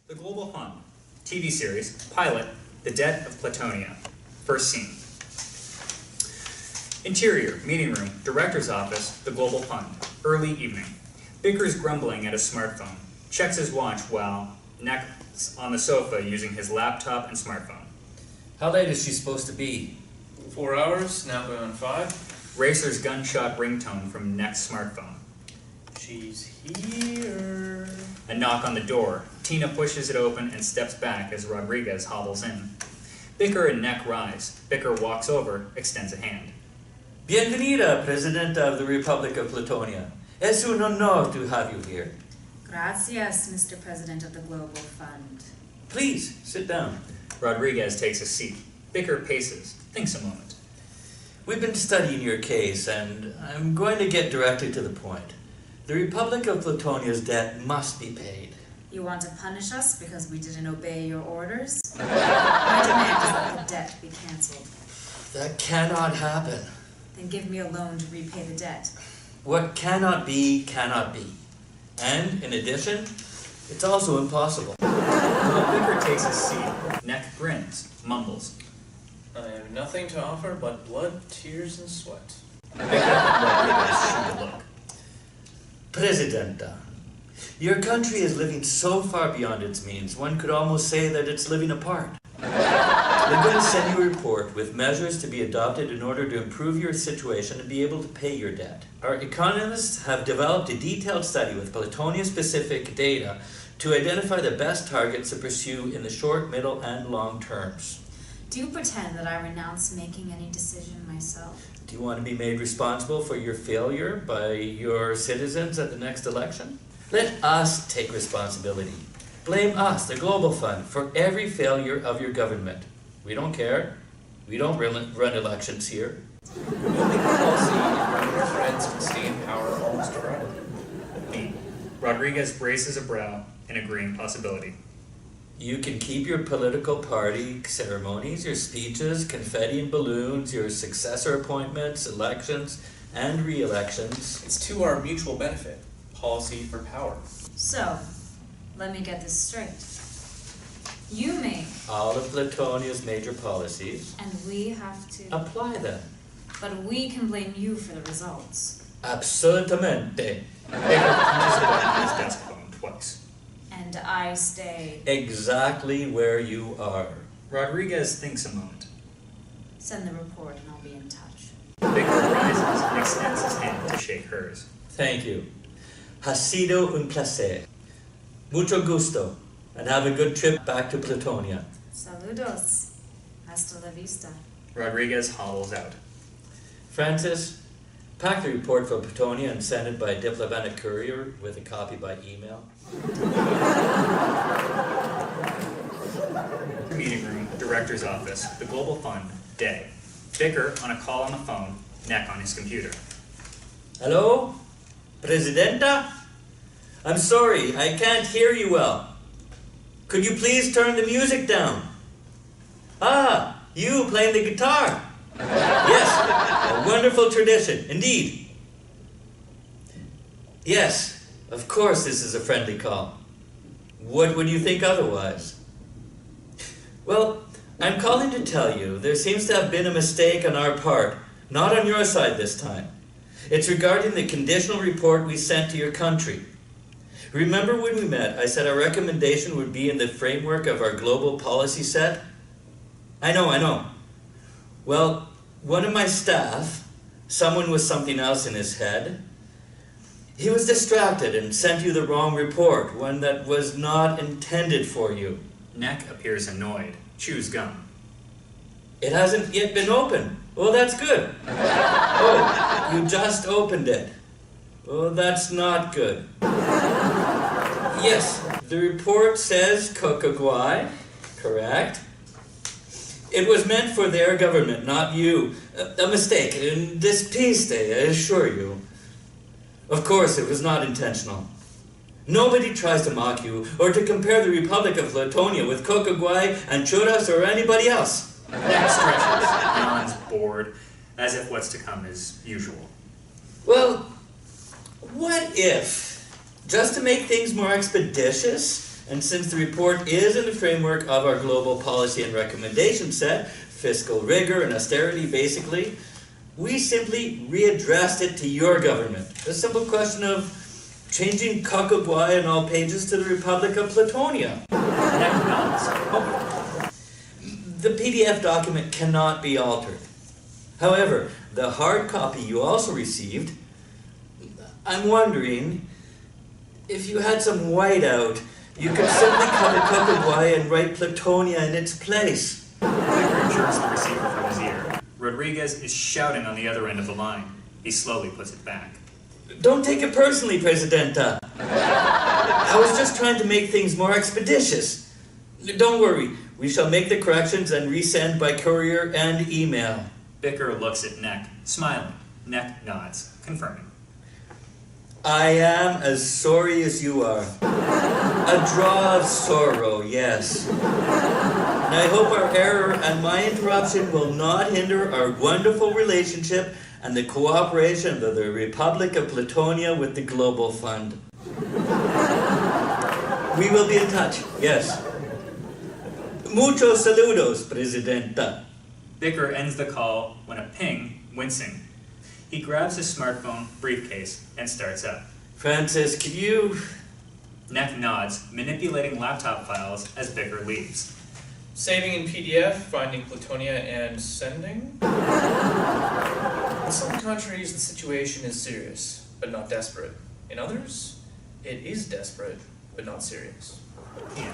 The Global Fund, TV series, pilot, The Debt of Platonia. First scene. Interior, meeting room, director's office, The Global Fund. Early evening. Bicker's grumbling at his smartphone. Checks his watch while Neck's on the sofa using his laptop and smartphone. How late is she supposed to be? 4 hours, now going on 5. Racer's gunshot ringtone from Neck's smartphone. She's here. A knock on the door. Tina pushes it open and steps back as Rodriguez hobbles in. Bicker and Neck rise. Bicker walks over, extends a hand. Bienvenida, Presidenta of the Republic of Platonia. Es un honor to have you here. Gracias, Mr. President of the Global Fund. Please, sit down. Rodriguez takes a seat. Bicker paces, thinks a moment. We've been studying your case, and I'm going to get directly to the point. The Republic of Platonia's debt must be paid. You want to punish us because we didn't obey your orders? My demand is that the debt be cancelled. That cannot happen. Then give me a loan to repay the debt. What cannot be, cannot be. And, in addition, it's also impossible. While Bicker takes a seat, Neck grins, mumbles. I have nothing to offer but blood, tears, and sweat. Bicker and Rodriguez shoot a look. Presidenta, your country is living so far beyond its means, one could almost say that it's living apart. We're going to send you a report with measures to be adopted in order to improve your situation and be able to pay your debt. Our economists have developed a detailed study with Platonia-specific data to identify the best targets to pursue in the short, middle, and long terms. Do you pretend that I renounce making any decision myself? Do you want to be made responsible for your failure by your citizens at the next election? Let us take responsibility. Blame us, the Global Fund, for every failure of your government. We don't care. We don't run elections here. We'll make a policy and your friends can stay in power almost forever. Me. Rodriguez braces a brow, an agreeing possibility. You can keep your political party ceremonies, your speeches, confetti and balloons, your successor appointments, elections, and re-elections. It's to our mutual benefit. Policy for power. So, let me get this straight. You make, All of Platonia's major policies. and we have to, Apply them. but we can blame you for the results. Absolutamente. Bicker punches a button on his desk phone twice. And I stay. Exactly where you are. Rodriguez thinks a moment. Send the report and I'll be in touch. Bicker rises and extends his hand to shake hers. Thank you. Ha sido un placer. Mucho gusto. And have a good trip back to Platonia. Saludos. Hasta la vista. Rodriguez hobbles out. Francis, pack the report for Platonia and send it by diplomatic courier with a copy by email. Meeting room, director's office, the Global Fund, day. Bicker on a call on the phone, Neck on his computer. Hello? Presidenta? I'm sorry, I can't hear you well. Could you please turn the music down? Ah, you playing the guitar. Yes, a wonderful tradition, indeed. Yes, of course this is a friendly call. What would you think otherwise? Well, I'm calling to tell you there seems to have been a mistake on our part, not on your side this time. It's regarding the conditional report we sent to your country. Remember when we met, I said our recommendation would be in the framework of our global policy set? I know. Well, one of my staff, someone with something else in his head, he was distracted and sent you the wrong report, one that was not intended for you. Neck appears annoyed, chews gum. It hasn't yet been opened. Well, that's good. Oh, you just opened it. Well, that's not good. Yes, the report says Cocoguay, correct? It was meant for their government, not you. A mistake, and despiste, I assure you. Of course, it was not intentional. Nobody tries to mock you or to compare the Republic of Platonia with Cocoguay and Churras or anybody else. Neck stretches, yawns, bored, as if what's to come is usual. Well, what if, just to make things more expeditious, and since the report is in the framework of our global policy and recommendation set, fiscal rigor and austerity basically, we simply readdressed it to your government. A simple question of changing Cocoguay on all pages to the Republic of Platonia. Neck nods. The PDF document cannot be altered. However, the hard copy you also received, I'm wondering if you had some whiteout, you could simply cover Cocoguay and write Platonia in its place. Bicker jerks the receiver from his ear. Rodriguez is shouting on the other end of the line. He slowly puts it back. Don't take it personally, Presidenta. I was just trying to make things more expeditious. Don't worry, we shall make the corrections and resend by courier and email. Bicker looks at Neck, smiling. Neck nods, confirming. I am as sorry as you are. A draw of sorrow, yes. And I hope our error and my interruption will not hinder our wonderful relationship and the cooperation of the Republic of Platonia with the Global Fund. We will be in touch, yes. Muchos saludos, Presidenta. Bicker ends the call when a ping, wincing. He grabs his smartphone briefcase and starts up. Francis, could you... Neck nods, manipulating laptop files as Bicker leaves. Saving in PDF, finding Platonia, and sending? In some countries, the situation is serious, but not desperate. In others, it is desperate, but not serious. Yeah.